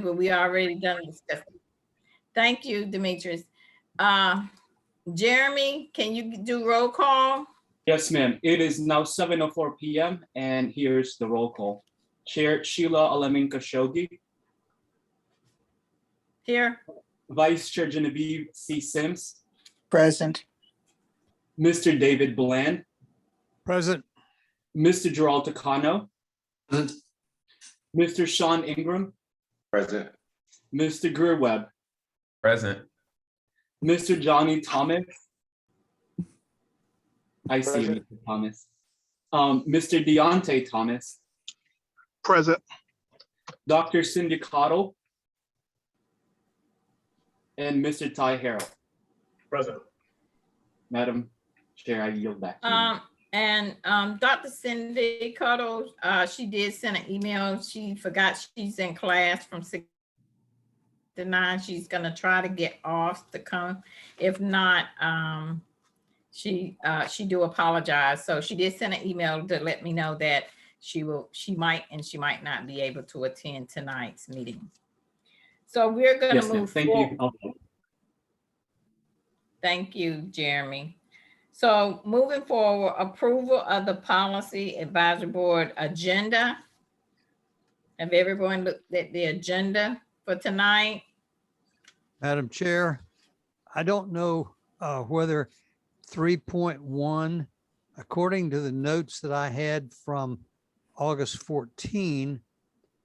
but we already done discussing. Thank you, Demetrius. Jeremy, can you do roll call? Yes, ma'am. It is now 7:04 p.m. and here's the roll call. Chair Sheila Alamin Khashoggi. Here. Vice Chair Genevieve C. Sims. Present. Mr. David Bland. Present. Mr. Gerald Takano. Present. Mr. Sean Ingram. Present. Mr. Greer Webb. Present. Mr. Johnny Thomas. I see you, Present. Mr. Thomas. Mr. Deontay Thomas. Present. Dr. Cindy Cottle. And Mr. Ty Harrell. Present. Madam Chair, I yield back to you. And Dr. Cindy Cottle, she did send an email. She forgot she's in class from 6 to 9. She's gonna try to get off to come. If not, she do apologize. So she did send an email to let me know that she might not be able to attend tonight's meeting. So we're gonna Yes, ma'am. move Thank forward. you. Thank you, Jeremy. So moving forward, approval of the policy advisory board agenda. Have everyone looked at the agenda for tonight? Madam Chair, I don't know whether 3.1, according to the notes that I had from August 14,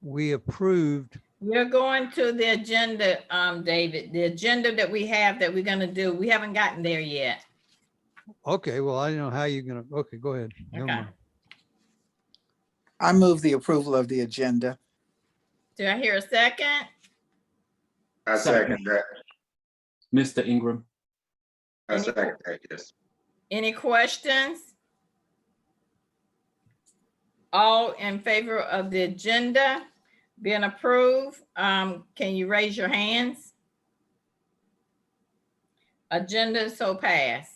we approved. We're going to the agenda, David, the agenda that we have that we're gonna do. We haven't gotten there yet. Okay, well, I don't know how you're gonna, okay, go ahead. Never Okay. mind. I move the approval of the agenda. Do I hear a second? I second that. Mr. Ingram. I second that, yes. Any questions? All in favor of the agenda being approved, can you raise your hands? Agenda so passed.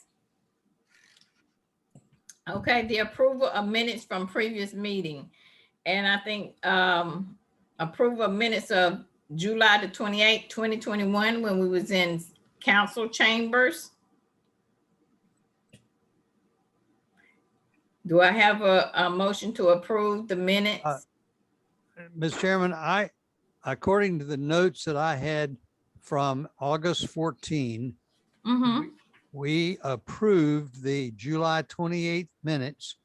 Okay, the approval of minutes from previous meeting. And I think approval of minutes of July the 28th, 2021, when we was in council chambers. Do I have a motion to approve the minutes? Ms. Chairman, according to the notes that I had from August 14, Mhm. we approved the July 28th minutes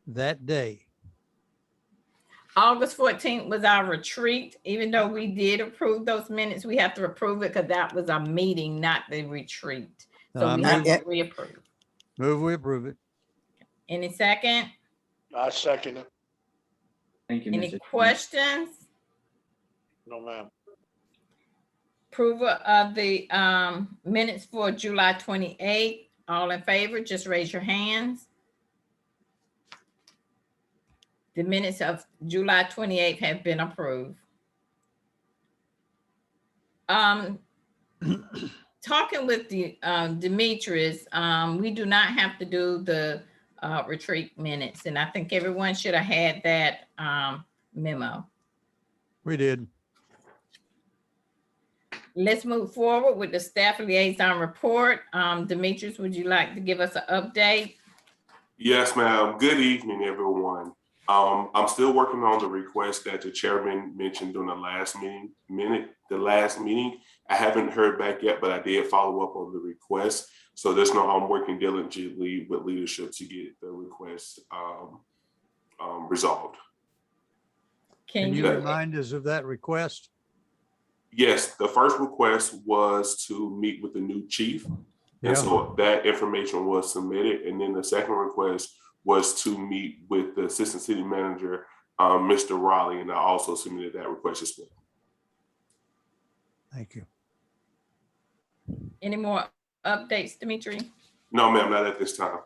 that day. August 14th was our retreat. Even though we did approve those minutes, we have to approve it because that was a meeting, not the retreat. No, So I we have move- to reapprove. Move, we approve it. Any second? I second it. Thank you, Any Mr. questions? No, ma'am. Approval of the minutes for July 28th. All in favor, just raise your hands. The minutes of July 28th have been approved. Talking with the Demetrius, we do not have to do the retreat minutes, and I think everyone should have had that memo. We did. Let's move forward with the staff liaison report. Demetrius, would you like to give us an update? Yes, ma'am. Good evening, everyone. I'm still working on the request that the chairman mentioned during the last meeting. I haven't heard back yet, but I did follow up on the request. So just know I'm working diligently with leadership to get the request resolved. Can you remind us of that request? Yes, the first request was to meet with the new chief. Yeah. And so that information was submitted. And then the second request was to meet with the assistant city manager, Mr. Raleigh, and I also submitted that request as well. Thank you. Any more updates, Dimitri? No, ma'am, not at this time.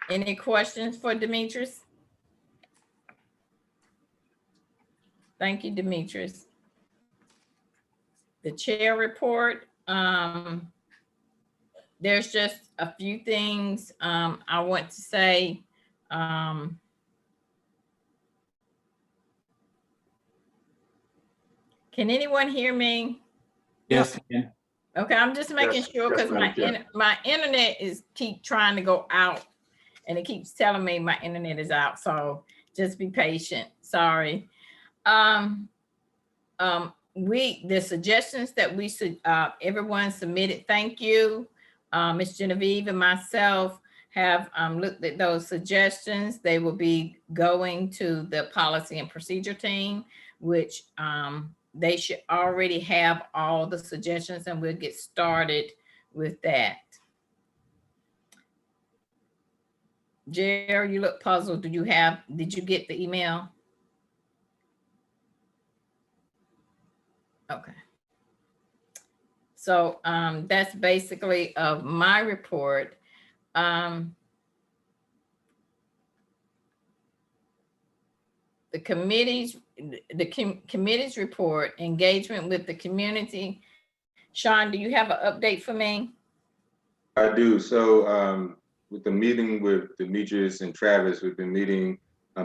Any questions for Demetrius? Thank you, Demetrius. The chair report. There's just a few things I want to say. Can anyone hear me? Yes, ma'am. Okay, I'm just making Yes, sure yes, because Madam Chair. my internet is keep trying to go out and it keeps telling me my internet is out. So just be patient. Sorry. The suggestions that everyone submitted, thank you. Ms. Genevieve and myself have looked at those suggestions. They will be going to the policy and procedure team, which they should already have all the suggestions, and we'll get started with that. Jerry, you look puzzled. Did you get the email? Okay. So that's basically of my report. The committee's report, engagement with the community. Sean, do you have an update for me? I do. So with the meeting with Demetrius and Travis, we've been meeting,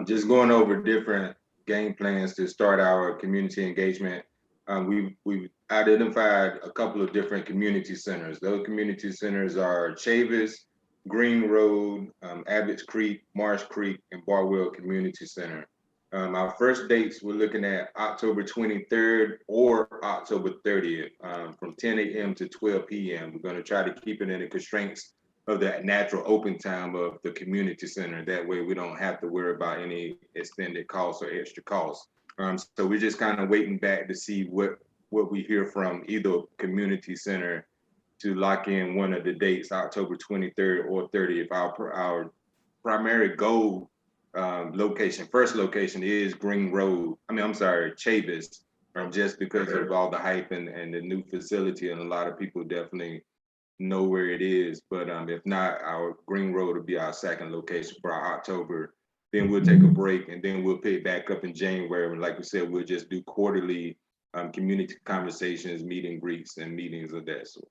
just going over different game plans to start our community engagement. We've identified a couple of different community centers. Those community centers are Chavis, Green Road, Abbott's Creek, Marsh Creek, and Barwell Community Center. Our first dates, we're looking at October 23rd or October 30th, from 10 a.m. to 12 p.m. We're going to try to keep it in the constraints of that natural open time of the community center. That way we don't have to worry about any extended costs or extra costs. So we're just kind of waiting back to see what we hear from either community center to lock in one of the dates, October 23rd or 30th. Our primary goal first location is Green Road. Chavis, just because of all the hype and the new facility, and a lot of people definitely know where it is. But if not, our Green Road will be our second location for our October. Then we'll take a break, and then we'll pick back up in January. And like we said, we'll just do quarterly community conversations, meet and greets, and meetings of that sort.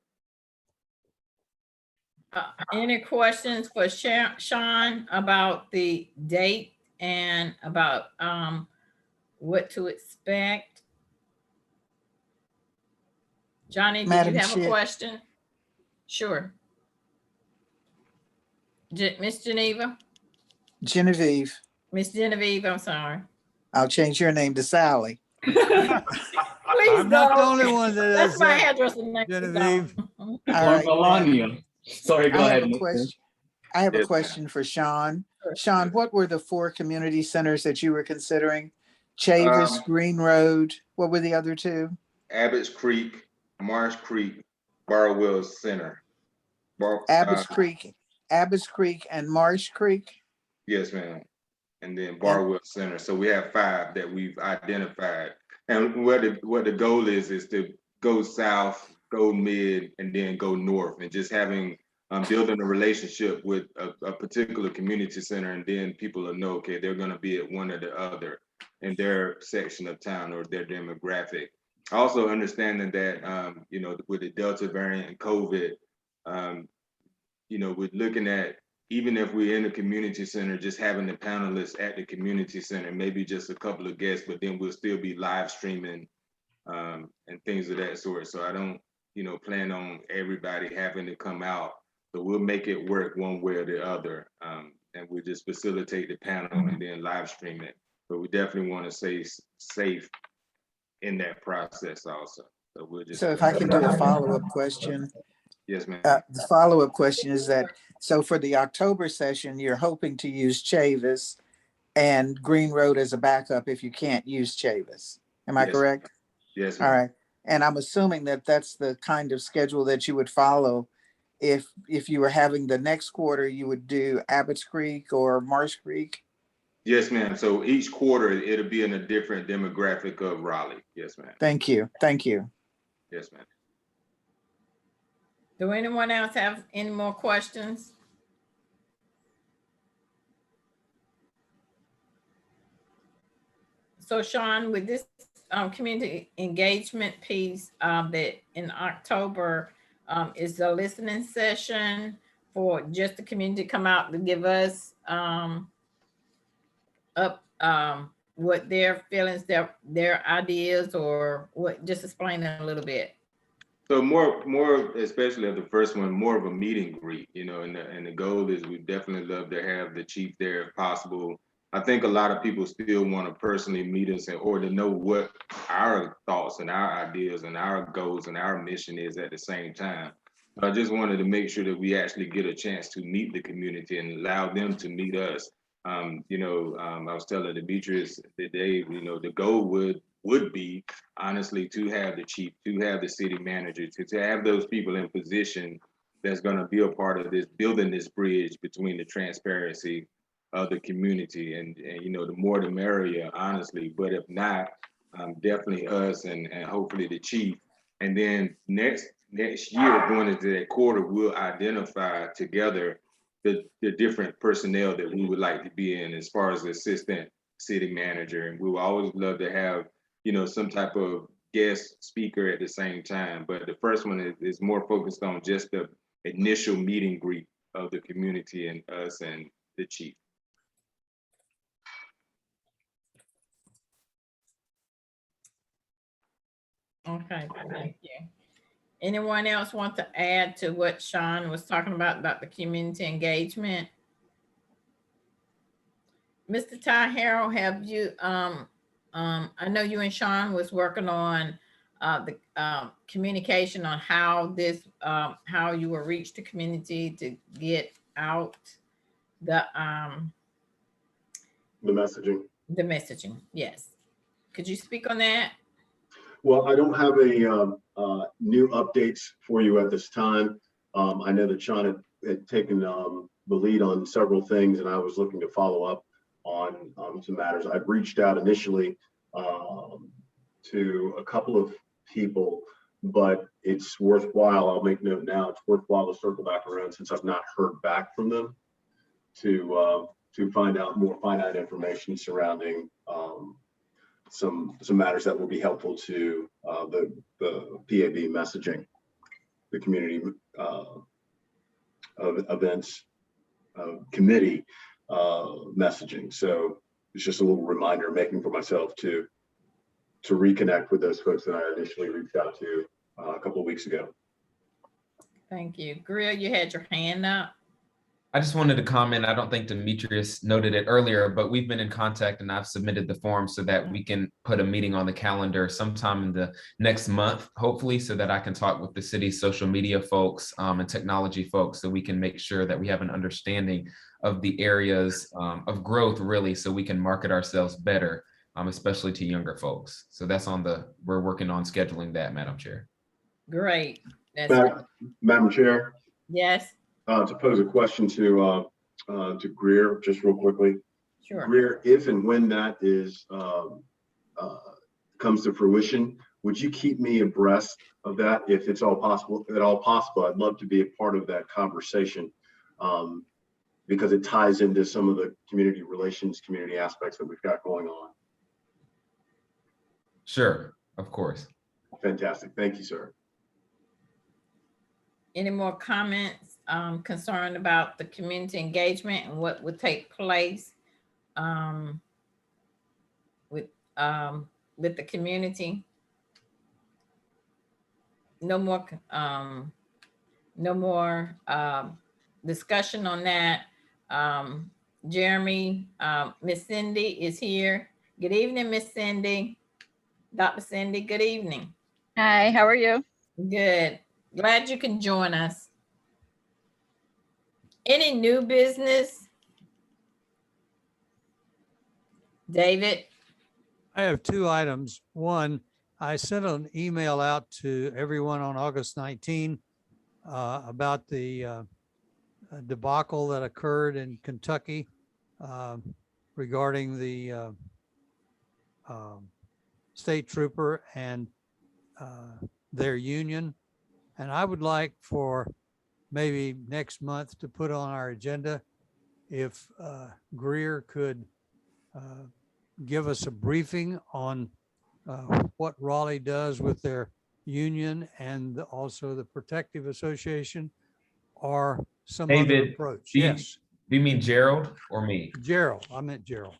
Any questions for Sean about the date and about what to expect? Johnny, did Madam you have a Chair. question? Sure. Miss Geneva? Genevieve, Miss Genevieve, I'm sorry. I'll change your name to Sally. Please I'm not the don't. only one that That's has my that, hairdresser next to Genevieve. All Or right. Melania. Sorry, go I have ahead. a Nathan. question. I have a Yes, ma'am. question for Sean. Sure. Sean, what were the 4 community centers that you were considering? Chavis, Green Road, what were the other 2? Abbott's Creek, Marsh Creek, Barwell Center. Abbott's Creek and Marsh Creek? Yes, ma'am. And then Barwell Center. So we have 5 that we've identified. And what the goal is to go south, go mid, and then go north, and just having building a relationship with a particular community center, and then people will know, okay, they're going to be at one or the other in their section of town or their demographic. Also understanding that with the Delta variant and COVID, we're looking at, even if we're in the community center, just having the panelists at the community center, maybe just a couple of guests, but then we'll still be live streaming and things of that sort. So I don't, plan on everybody having to come out, but we'll make it work one way or the other. And we'll just facilitate the panel and then live stream it. But we definitely want to stay safe in that process also. So we'll just. So if I can do a follow-up question. Yes, ma'am. The follow-up question is that, so for the October session, you're hoping to use Chavis and Green Road as a backup if you can't use Chavis. Am I Yes. correct? Yes, ma'am. All right. And I'm assuming that that's the kind of schedule that you would follow. If you were having the next quarter, you would do Abbott's Creek or Marsh Creek? Yes, ma'am. So each quarter, it'll be in a different demographic of Raleigh. Yes, ma'am. Thank you. Thank you. Yes, ma'am. Do anyone else have any more questions? So Sean, with this community engagement piece that in October is the listening session for just the community to come out to give us what their feelings, their ideas, or what, just explain it a little bit. So more, especially of the first one, more of a meet and greet, and the goal is we definitely love to have the chief there if possible. I think a lot of people still want to personally meet us or to know what our thoughts and our ideas and our goals and our mission is at the same time. I just wanted to make sure that we actually get a chance to meet the community and allow them to meet us. I was telling Demetrius today, the goal would be honestly to have the chief, to have the city manager, to have those people in position that's going to be a part of this, building this bridge between the transparency of the community, and the more the merrier, honestly. But if not, definitely us and hopefully the chief. And then next year, going into that quarter, we'll identify together the different personnel that we would like to be in as far as the assistant city manager. And we will always love to have, some type of guest speaker at the same time. But the first one is more focused on just the initial meet and greet of the community and us and the chief. Okay, thank you. Anyone else want to add to what Sean was talking about the community engagement? Mr. Ty Harrell, have you, I know you and Sean was working on the communication on how you will reach the community to get out the messaging. The messaging, yes. Could you speak on that? Well, I don't have a new updates for you at this time. I know that Sean had taken the lead on several things, and I was looking to follow up on some matters. I've reached out initially to a couple of people, but it's worthwhile. I'll make note now. It's worthwhile to circle back around, since I've not heard back from them, to find out more finite information surrounding some matters that will be helpful to the PAB messaging, the community events committee messaging. So it's just a little reminder making for myself to reconnect with those folks that I initially reached out to a couple of weeks ago. Thank you. Grill, you had your hand up. I just wanted to comment. I don't think Demetrius noted it earlier, but we've been in contact and I've submitted the form so that we can put a meeting on the calendar sometime in the next month, hopefully, so that I can talk with the city's social media folks and technology folks, so we can make sure that we have an understanding of the areas of growth, really, so we can market ourselves better, especially to younger folks. So that's we're working on scheduling that, Madam Chair. Great. That's Madam Chair? Yes. To pose a question to Greer, just real quickly. Sure. Greer, if and when that is comes to fruition, would you keep me abreast of that if it's all possible? At all possible, I'd love to be a part of that conversation because it ties into some of the community relations, community aspects that we've got going on. Sure, of course. Fantastic. Thank you, sir. Any more comments concerned about the community engagement and what would take place with the community? No more discussion on that. Jeremy, Miss Cindy is here. Good evening, Miss Cindy. Dr. Cindy, good evening. Hi, how are you? Good. Glad you can join us. Any new business? David? I have two items. One, I sent an email out to everyone on August 19 about the debacle that occurred in Kentucky regarding the state trooper and their union. And I would like for maybe next month to put on our agenda if Greer could give us a briefing on what Raleigh does with their union and also the Protective Association, or some other David, approach. Do Yes. you mean Gerald or me? Gerald. I meant Gerald.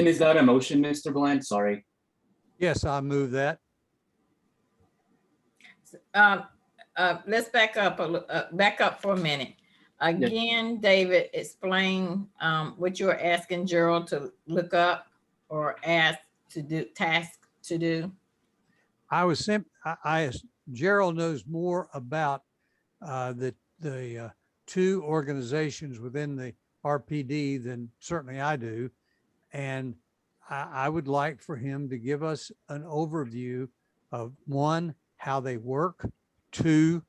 And is that a motion, Mr. Bland? Sorry. Yes, I move that. Let's back up for a minute. Again, David, explain what you were asking Gerald to look up or task to do. Gerald knows more about the two organizations within the RPD than certainly I do. And I would like for him to give us an overview of, one, how they work, two,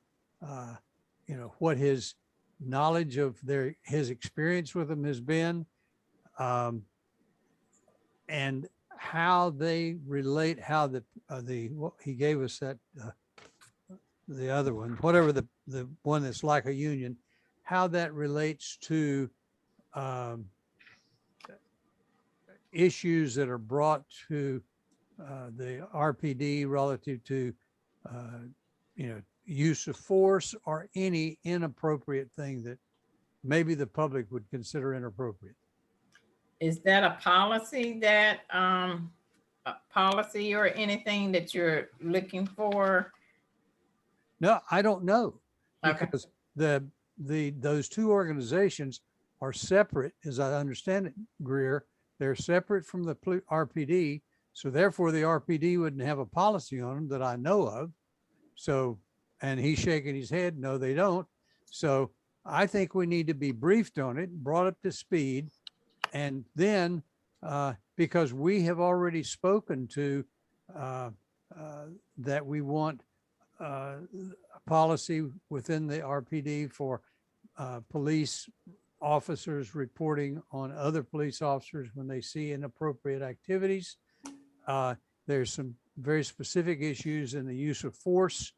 what his knowledge of his experience with them has been, and how they relate, how he gave us that the other one, whatever the one that's like a union, how that relates to issues that are brought to the RPD relative to use of force or any inappropriate thing that maybe the public would consider inappropriate. Is that a policy or anything that you're looking for? No, I don't know, Okay. because those two organizations are separate, as I understand it, Greer. They're separate from the RPD, so therefore the RPD wouldn't have a policy on them that I know of. So, and he's shaking his head, no, they don't. So I think we need to be briefed on it, brought up to speed, and then because we have already spoken to that we want a policy within the RPD for police officers reporting on other police officers when they see inappropriate activities. There's some very specific issues in the use of force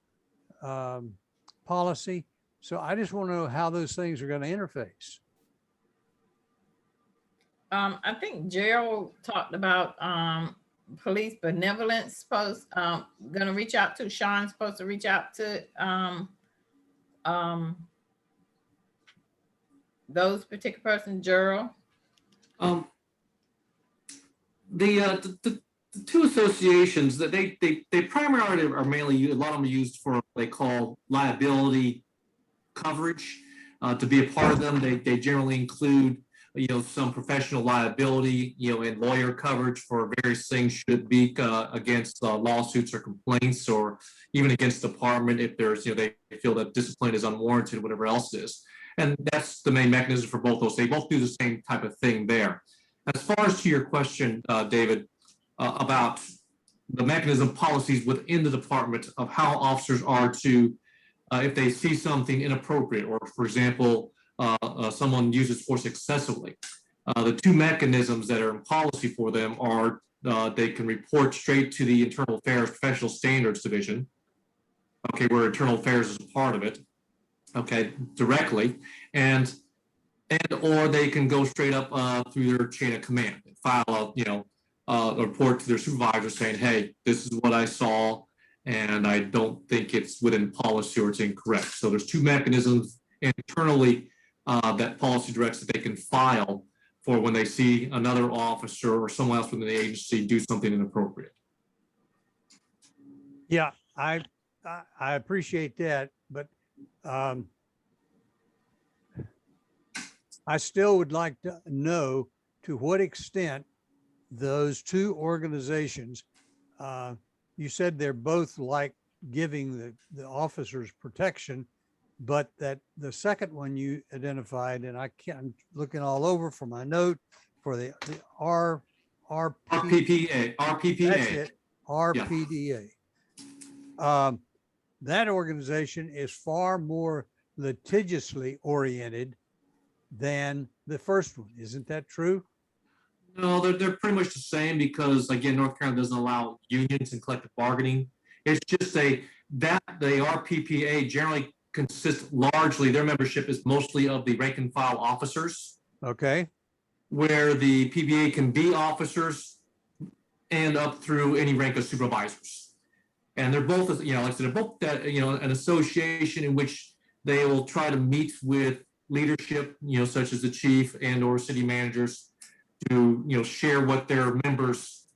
policy. So I just want to know how those things are going to interface. I think Gerald talked about police benevolence gonna reach out to Sean's supposed to reach out to those particular persons, Gerald. The two associations that they primarily are mainly, a lot of them are used for what they call liability coverage. To be a part of them, they generally include some professional liability, and lawyer coverage for various things, should it be against lawsuits or complaints, or even against the department if there's, they feel that discipline is unwarranted, whatever else it is. And that's the main mechanism for both those. They both do the same type of thing there. As far as to your question, David, about the mechanism policies within the department of how officers are to, if they see something inappropriate, or for example, someone uses force excessively. The two mechanisms that are in policy for them are they can report straight to the Internal Affairs Professional Standards Division, okay, where Internal Affairs is a part of it, okay, directly, and or they can go straight up through their chain of command, file a report to their supervisor saying, hey, this is what I saw, and I don't think it's within policy or it's incorrect. So there's two mechanisms internally that policy directs that they can file for when they see another officer or someone else within the agency do something inappropriate. Yeah, I appreciate that, but I still would like to know to what extent those two organizations, you said they're both like giving the officers protection, but that the second one you identified, and I'm looking all over for my note for the RPPA. That's it, RPDA. That organization is far more litigiously oriented than the first one. Isn't that true? No, they're pretty much the same, because again, North Carolina doesn't allow unions and collective bargaining. It's just the RPPA generally consists largely, their membership is mostly of the rank and file officers. Okay. Where the PBA can be officers and up through any rank of supervisors. And they're both, like I said, they're both that, an association in which they will try to meet with leadership, such as the chief and or city managers, to share what their members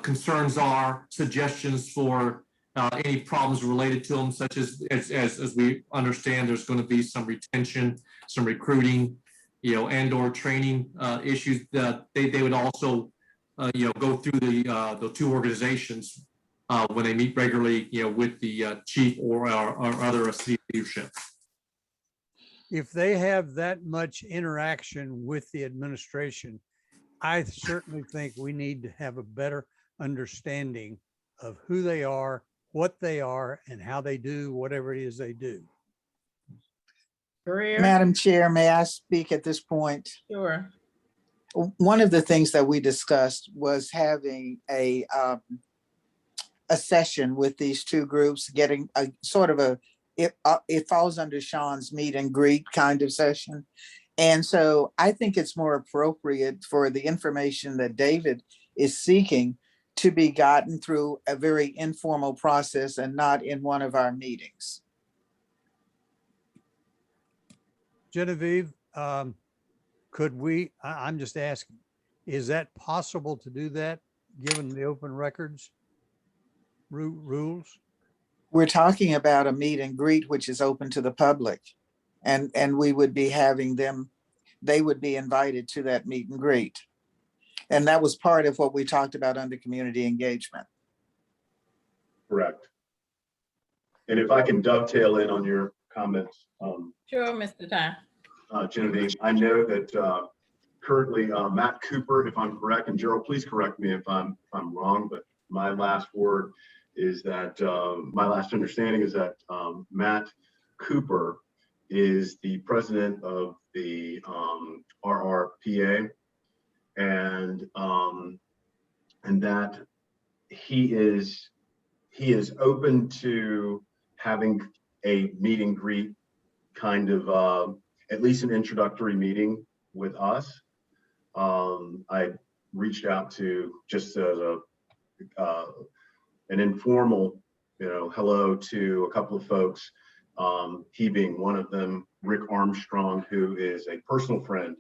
concerns are, suggestions for any problems related to them, such as we understand there's going to be some retention, some recruiting, and or training issues that they would also go through the two organizations when they meet regularly with the chief or other city leadership. If they have that much interaction with the administration, I certainly think we need to have a better understanding of who they are, what they are, and how they do whatever it is they do. Greer? Madam Chair, may I speak at this point? Sure. One of the things that we discussed was having a session with these two groups, getting a sort of it falls under Sean's meet and greet kind of session. And so I think it's more appropriate for the information that David is seeking to be gotten through a very informal process and not in one of our meetings. Genevieve, could we, I'm just asking, is that possible to do that given the open records rules? We're talking about a meet and greet, which is open to the public. And we would be having them, they would be invited to that meet and greet. And that was part of what we talked about under community engagement. Correct. And if I can dovetail in on your comments, Sure, Mr. Ty. Genevieve, I know that currently Matt Cooper, if I'm correct, and Gerald, please correct me if I'm wrong, but my last word is that my last understanding is that Matt Cooper is the president of the RRPA, and that he is open to having a meet and greet kind of at least an introductory meeting with us. I reached out to just as an informal, hello to a couple of folks. He being one of them, Rick Armstrong, who is a personal friend,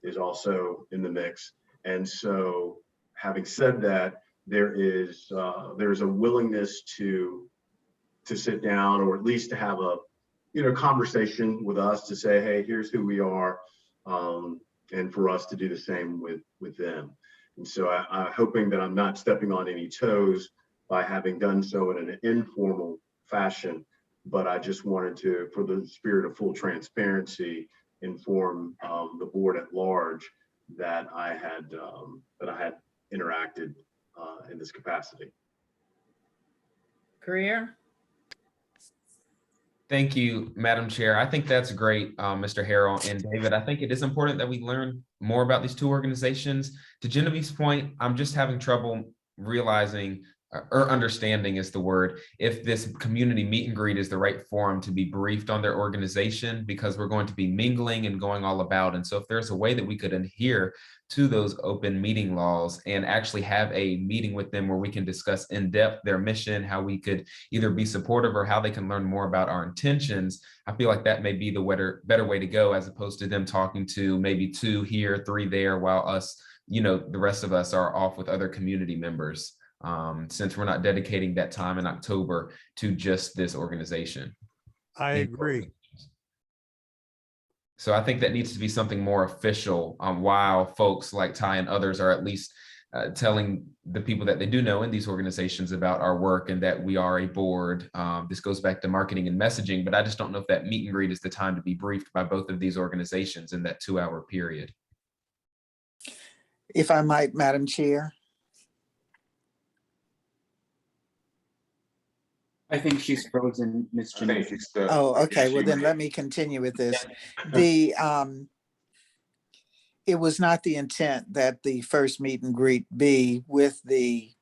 is also in the mix. And so, having said that, there's a willingness to sit down, or at least to have a conversation with us to say, hey, here's who we are, and for us to do the same with them. And so I'm hoping that I'm not stepping on any toes by having done so in an informal fashion, but I just wanted to, for the spirit of full transparency, inform the board at large that I had interacted in this capacity. Greer? Thank you, Madam Chair. I think that's great, Mr. Harrell and David. I think it is important that we learn more about these two organizations. To Genevieve's point, I'm just having trouble realizing or understanding is the word, if this community meet and greet is the right forum to be briefed on their organization, because we're going to be mingling and going all about. And so if there's a way that we could adhere to those open meeting laws and actually have a meeting with them where we can discuss in depth their mission, how we could either be supportive or how they can learn more about our intentions, I feel like that may be the better way to go, as opposed to them talking to maybe 2 here, 3 there, while us, the rest of us are off with other community members. Since we're not dedicating that time in October to just this organization. I agree. So I think that needs to be something more official, while folks like Ty and others are at least telling the people that they do know in these organizations about our work and that we are a board. This goes back to marketing and messaging, but I just don't know if that meet and greet is the time to be briefed by both of these organizations in that 2-hour period. If I might, Madam Chair. I think she's frozen, Ms. I think Genevieve. she's stuck. Oh, okay. She Well, then may- let me continue with this. It was not the intent that the first meet and greet be with the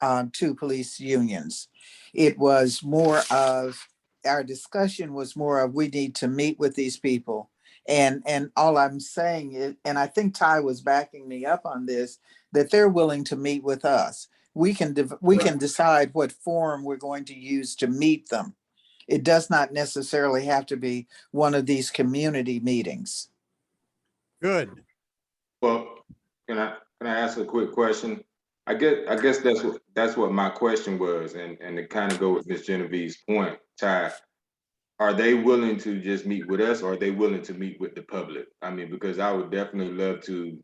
2 police unions. It was more of, our discussion was more of, we need to meet with these people. And all I'm saying is, and I think Ty was backing me up on this, that they're willing to meet with us. We can decide what forum we're going to use to meet them. It does not necessarily have to be one of these community meetings. Good. Well, can I ask a quick question? I guess that's what my question was, and to kind of go with Ms. Genevieve's point, Ty, are they willing to just meet with us, or are they willing to meet with the public? I mean, because I would definitely love to,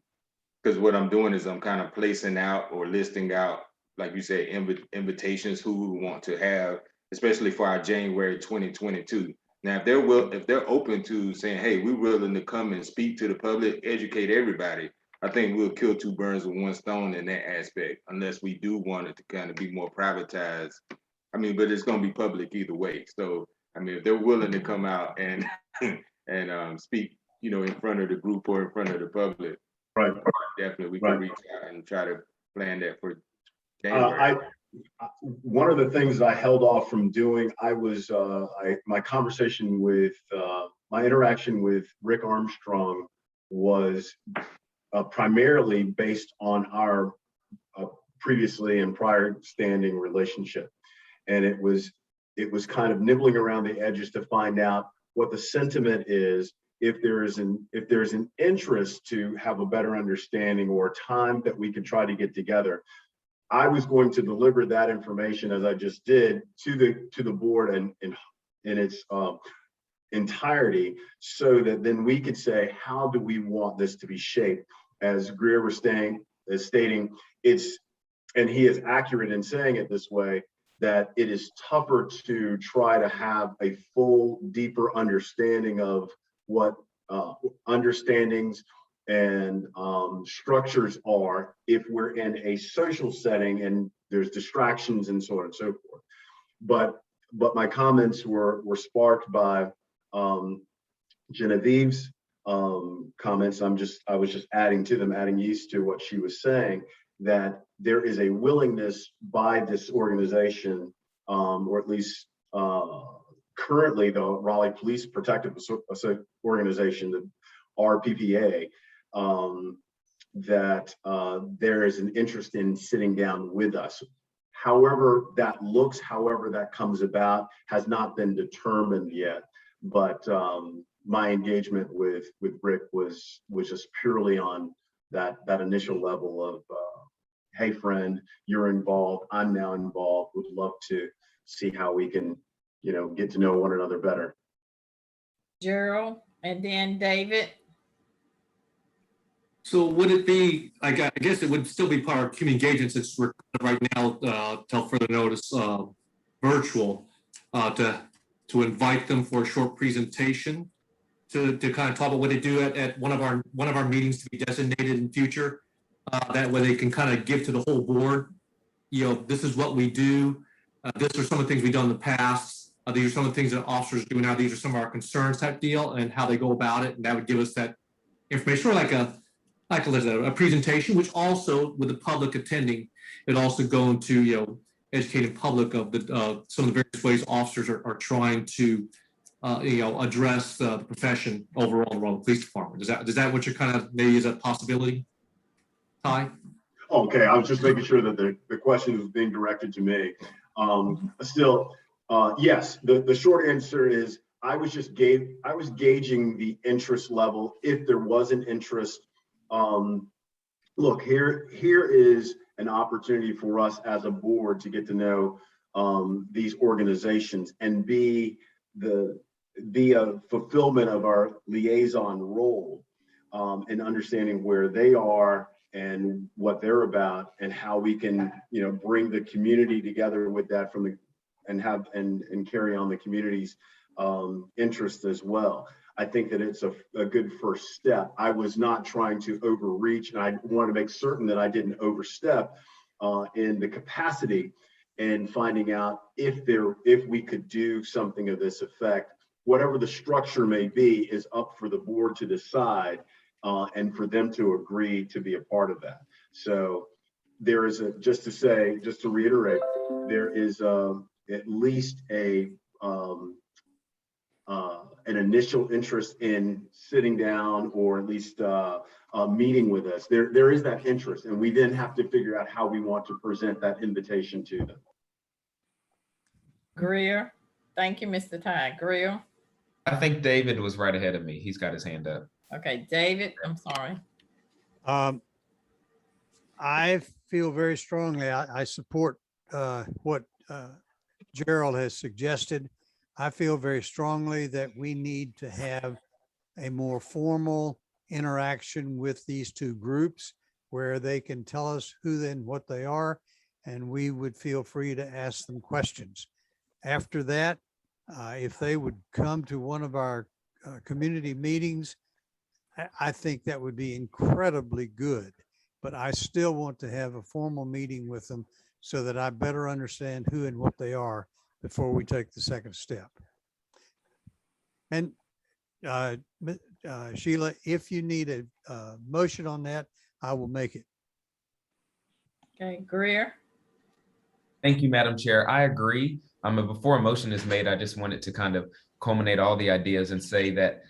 because what I'm doing is I'm kind of placing out or listing out, like you said, invitations who we want to have, especially for our January 2022. Now, if they're open to saying, hey, we're willing to come and speak to the public, educate everybody, I think we'll kill two birds with one stone in that aspect, unless we do want it to kind of be more privatized. I mean, but it's going to be public either way. So, I mean, if they're willing to come out and and speak, in front of the group or in front of the public, Right. definitely we can Right. reach out and try to plan that for January. One of the things I held off from doing, my conversation with, my interaction with Rick Armstrong was primarily based on our previously and prior standing relationship. And it was kind of nibbling around the edges to find out what the sentiment is, if there's an interest to have a better understanding or time that we could try to get together. I was going to deliver that information, as I just did, to the board and in its entirety, so that then we could say, how do we want this to be shaped? As Greer was stating, and he is accurate in saying it this way, that it is tougher to try to have a full, deeper understanding of what understandings and structures are if we're in a social setting and there's distractions and so on and so forth. But my comments were sparked by Genevieve's comments. I was just adding to them, adding yeast to what she was saying, that there is a willingness by this organization, or at least currently the Raleigh Police Protective Organization, the RPPA, that there is an interest in sitting down with us. However that looks, however that comes about, has not been determined yet. But my engagement with Rick was just purely on that initial level of, hey friend, you're involved, I'm now involved, would love to see how we can, get to know one another better. Gerald, and then David. So would it be, I guess it would still be part of community engagement, since we're right now, till further notice, virtual, to invite them for a short presentation to kind of talk about what they do at one of our meetings to be designated in future. That way they can kind of give to the whole board, this is what we do. These are some of the things we've done in the past. These are some of the things that officers do now. These are some of our concerns type deal and how they go about it. And that would give us that information, or like a presentation, which also with the public attending, it also go into, educating public of the some of the various ways officers are trying to address the profession overall in the Raleigh Police Department. Is that what you're kind of, maybe is a possibility, Ty? Okay, I was just making sure that the question was being directed to me. Still, yes, the short answer is I was gauging the interest level, if there was an interest. Look, here is an opportunity for us as a board to get to know these organizations and be a fulfillment of our liaison role, in understanding where they are and what they're about, and how we can, bring the community together with that and carry on the community's interest as well. I think that it's a good first step. I was not trying to overreach, and I want to make certain that I didn't overstep in the capacity and finding out if we could do something of this effect. Whatever the structure may be is up for the board to decide, and for them to agree to be a part of that. So there is just to reiterate, there is at least an initial interest in sitting down, or at least meeting with us. There is that interest, and we then have to figure out how we want to present that invitation to them. Greer. Thank you, Mr. Ty. Greer. I think David was right ahead of me. He's got his hand up. Okay, David, I'm sorry. I feel very strongly, I support what Gerald has suggested. I feel very strongly that we need to have a more formal interaction with these two groups where they can tell us who and what they are, and we would feel free to ask them questions. After that, if they would come to one of our community meetings, I think that would be incredibly good. But I still want to have a formal meeting with them so that I better understand who and what they are before we take the second step. And Sheila, if you need a motion on that, I will make it. Okay, Greer. Thank you, Madam Chair. I agree. Before a motion is made, I just wanted to kind of culminate all the ideas and say that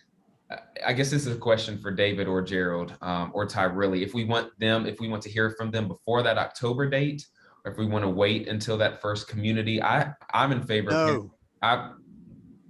I guess this is a question for David or Gerald or Ty, really. If we want to hear from them before that October date, or if we want to wait until that first community, I'm in favor of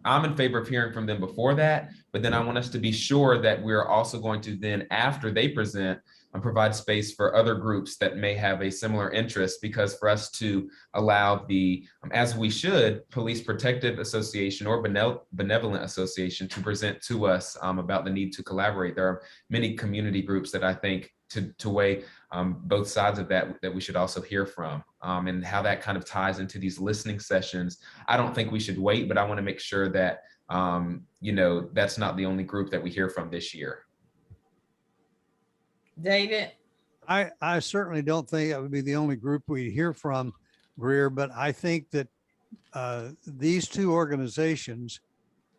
I'm in favor of hearing from them before that, but then I want us to be sure that we're also going to then, after they present, provide space for other groups that may have a similar interest, because for us to allow the, as we should, Police Protective Association or Benevolent Association to present to us about the need to collaborate. There are many community groups that I think to weigh both sides of that we should also hear from, and how that kind of ties into these listening sessions. I don't think we should wait, but I want to make sure that that's not the only group that we hear from this year. David. I certainly don't think that would be the only group we hear from, Greer, but I think that these two organizations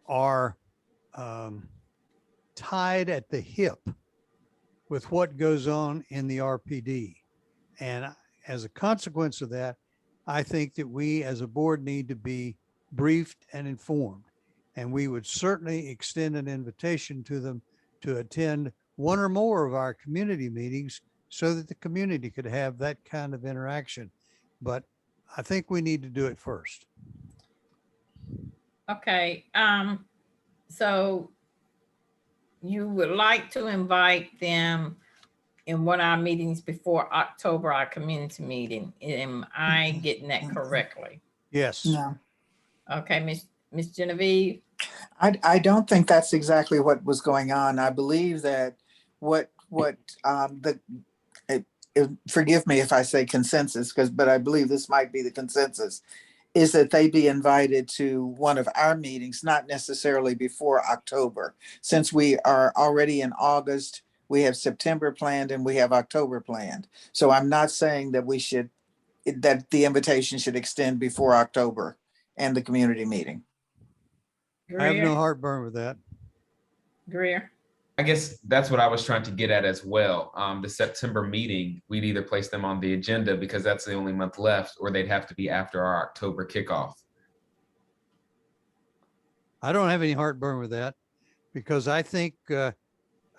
are tied at the hip with what goes on in the RPD. And as a consequence of that, I think that we as a board need to be briefed and informed. And we would certainly extend an invitation to them to attend one or more of our community meetings so that the community could have that kind of interaction. But I think we need to do it first. Okay, so you would like to invite them in one of our meetings before October, our community meeting. Am I getting that correctly? Yes. No, Okay, Miss Genevieve. I don't think that's exactly what was going on. I believe that forgive me if I say consensus, but I believe this might be the consensus, is that they be invited to one of our meetings, not necessarily before October. Since we are already in August, we have September planned and we have October planned. So I'm not saying that that the invitation should extend before October and the community meeting. I have no heartburn with that. Greer. I guess that's what I was trying to get at as well. The September meeting, we'd either place them on the agenda because that's the only month left, or they'd have to be after our October kickoff. I don't have any heartburn with that, because I think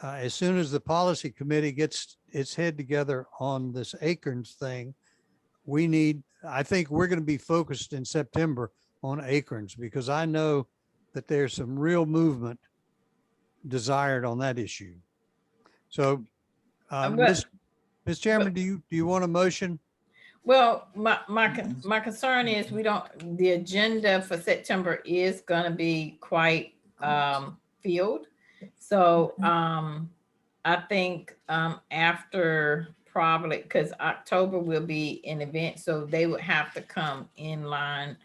as soon as the policy committee gets its head together on this Acorns thing, I think we're going to be focused in September on Acorns, because I know that there's some real movement desired on that issue. So, Ms. Chairman, do you want a motion? Well, my concern is the agenda for September is going to be quite filled. So I think after, probably because October will be an event, so they would have to come in line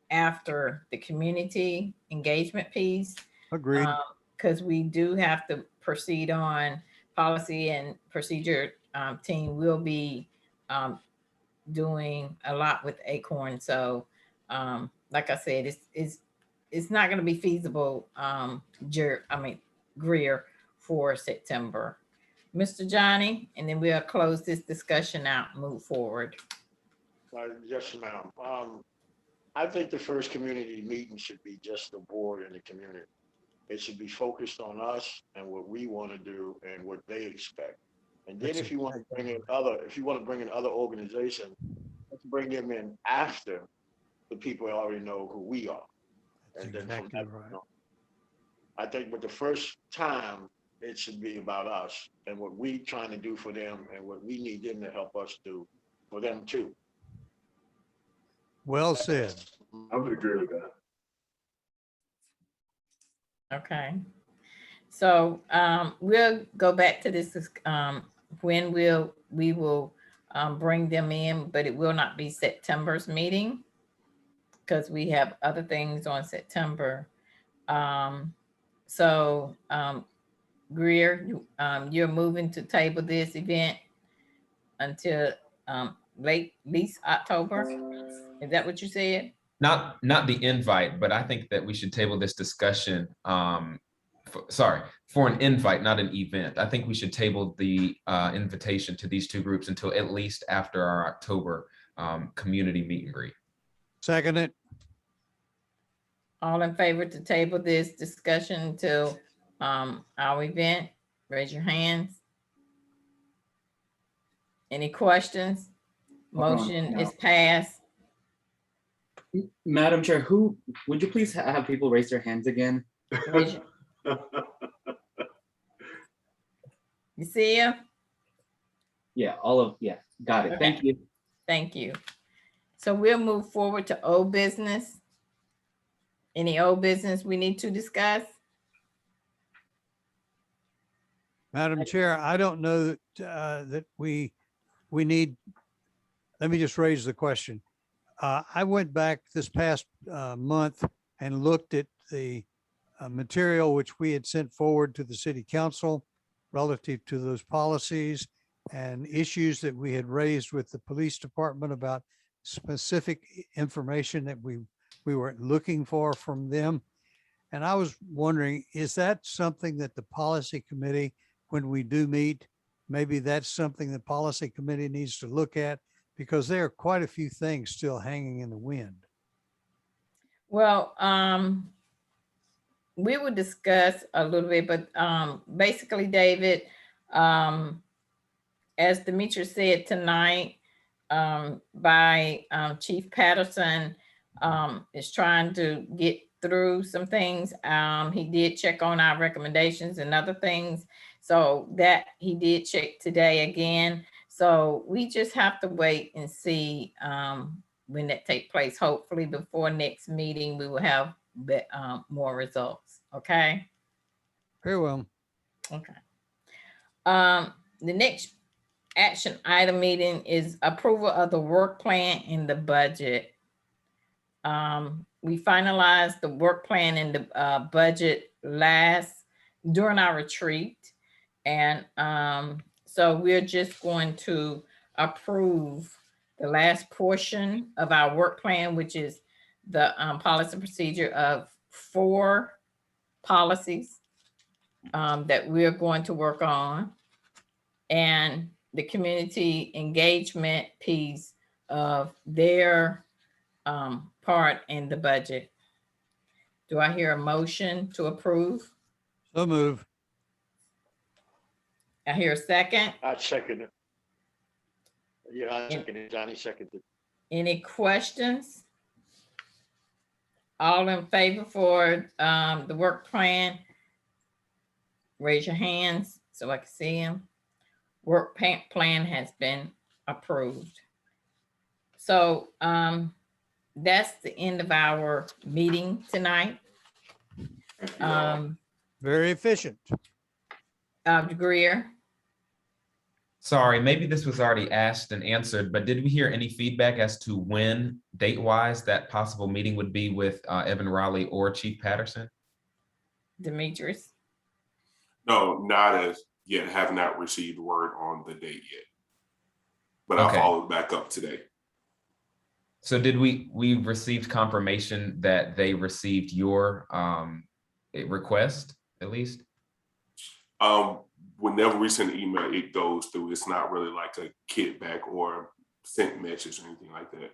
after the community engagement piece. Agreed. Because we do have to proceed on policy and procedure. Team will be doing a lot with Acorn. So like I said, it's not going to be feasible, Greer, for September. Mr. Johnny, and then we'll close this discussion out and move forward. Yes, ma'am. I think the first community meeting should be just the board and the community. It should be focused on us and what we want to do and what they expect. And then if you want to bring in other organizations, let's bring them in after the people already know who we are. That's and then exactly from that, right. I think with the first time, It should be about us and what we trying to do for them and what we need them to help us do for them too. Well said. I would agree with that. Okay. So we'll go back to this when we will bring them in, but it will not be September's meeting because we have other things on September. So Greer, you're moving to table this event until late, least October. Is that what you said? Not the invite, but I think that we should table this discussion. For an invite, not an event. I think we should table the invitation to these two groups until at least after our October community meet and greet. Second it. All in favor to table this discussion until our event, raise your hands. Any questions? Motion is passed. Madam Chair, would you please have people raise their hands again? You see him? Yeah, got it. Okay. Thank you. Thank you. So we'll move forward to old business. Any old business we need to discuss? Madam Chair, I don't know that we need, let me just raise the question. I went back this past month and looked at the material which we had sent forward to the city council relative to those policies and issues that we had raised with the police department about specific information that we were looking for from them. And I was wondering, is that something that the policy committee, when we do meet, maybe that's something the policy committee needs to look at, because there are quite a few things still hanging in the wind. Well, we will discuss a little bit, but basically, David, as Demetrius said tonight, by Chief Patterson is trying to get through some things. He did check on our recommendations and other things. So that he did check today again. So we just have to wait and see when that takes place. Hopefully before next meeting, we will have more results. Okay. Very well. Okay. The next action item meeting is approval of the work plan and the budget. We finalized the work plan and the budget during our retreat. And so we're just going to approve the last portion of our work plan, which is the policy and procedure of 4 policies that we're going to work on, and the community engagement piece of their part in the budget. Do I hear a motion to approve? So move. I hear a second. I second it. Yeah, I second it. Johnny seconded. Any questions? All in favor for the work plan? Raise your hands so I can see them. Work plan has been approved. So that's the end of our meeting tonight. Very efficient. Greer. Sorry, maybe this was already asked and answered, but did we hear any feedback as to when, date-wise, that possible meeting would be with Evan Raleigh or Chief Patterson? Demetrius? No, not as yet. Have not received word on the date yet. But Okay. I followed back up today. So did we received confirmation that they received your request, at least? Whenever we send an email, it goes through. It's not really like a kickback or sent message or anything like that.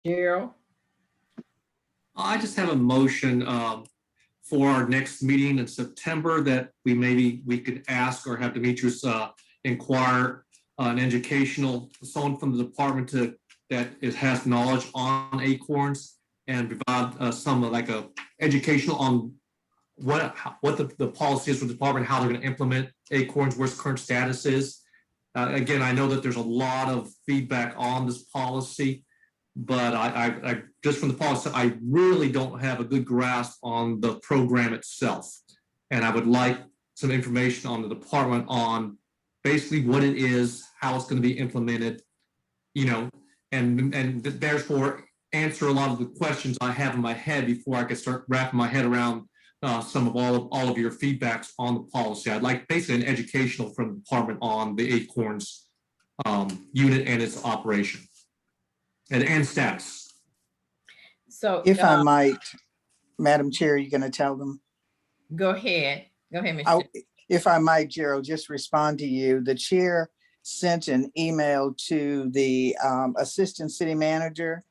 Gerald? I just have a motion for our next meeting in September that we could ask or have Demetrius inquire an educational, someone from the department that has knowledge on acorns and provide some like a educational on what the policy is for the department, how they're going to implement Acorns, where's current status is. Again, I know that there's a lot of feedback on this policy, but I just from the policy, I really don't have a good grasp on the program itself. And I would like some information on the department on basically what it is, how it's going to be implemented, and therefore answer a lot of the questions I have in my head before I can start wrapping my head around some of all of your feedbacks on the policy. I'd like basically an educational from the department on the Acorns unit and its operation and status. So If I might, Madam Chair, you're going to tell them? go ahead, Mr. If I might, Gerald, just respond to you. The chair sent an email to the assistant city manager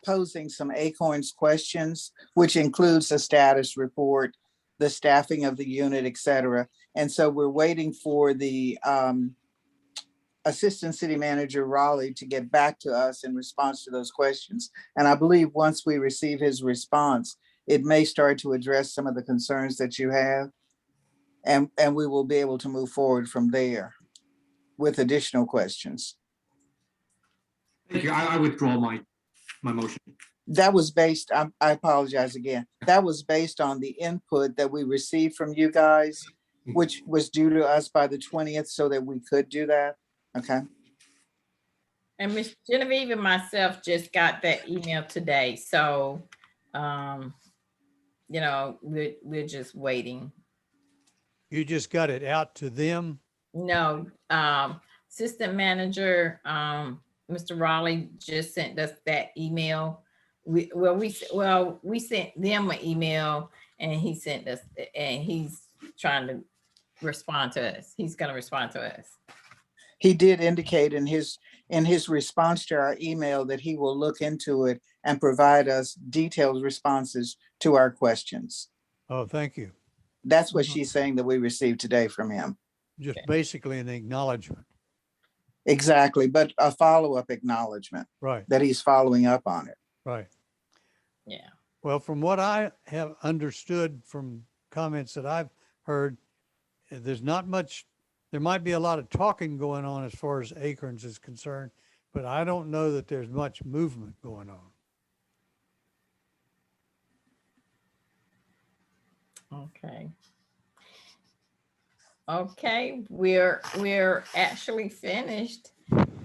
posing some Acorns questions, which includes a status report, the staffing of the unit, et cetera. And so we're waiting for the assistant city manager Raleigh to get back to us in response to those questions. And I believe once we receive his response, it may start to address some of the concerns that you have. And we will be able to move forward from there with additional questions. Thank you. I withdraw my motion. That was based, I apologize again. That was based on the input that we received from you guys, which was due to us by the 20th so that we could do that. Okay. And Miss Genevieve and myself just got that email today. So, we're just waiting. You just got it out to them? No, assistant manager, Mr. Raleigh just sent us that email. We sent them an email and he sent us, and he's trying to respond to us. He's going to respond to us. He did indicate in his response to our email that he will look into it and provide us detailed responses to our questions. Oh, thank you. That's what she's saying that we received today from him. Just basically an acknowledgement. Exactly, but a follow-up acknowledgement. Right. That he's following up on it. Right. Yeah. Well, from what I have understood from comments that I've heard, there's not much, there might be a lot of talking going on as far as Acorns is concerned, but I don't know that there's much movement going on. Okay, we're actually finished.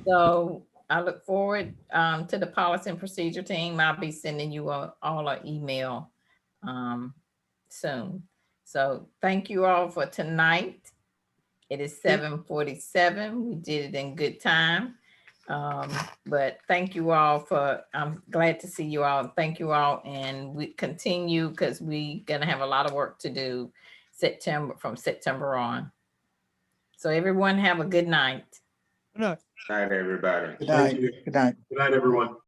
So I look forward to the policy and procedure team. I'll be sending you all an email soon. So thank you all for tonight. It is 7:47. We did it in good time. But thank you all I'm glad to see you all. Thank you all. And we continue because we're going to have a lot of work to do from September on. So everyone have a good night. No. Good night, everybody. Good night. Good night. Good night, everyone.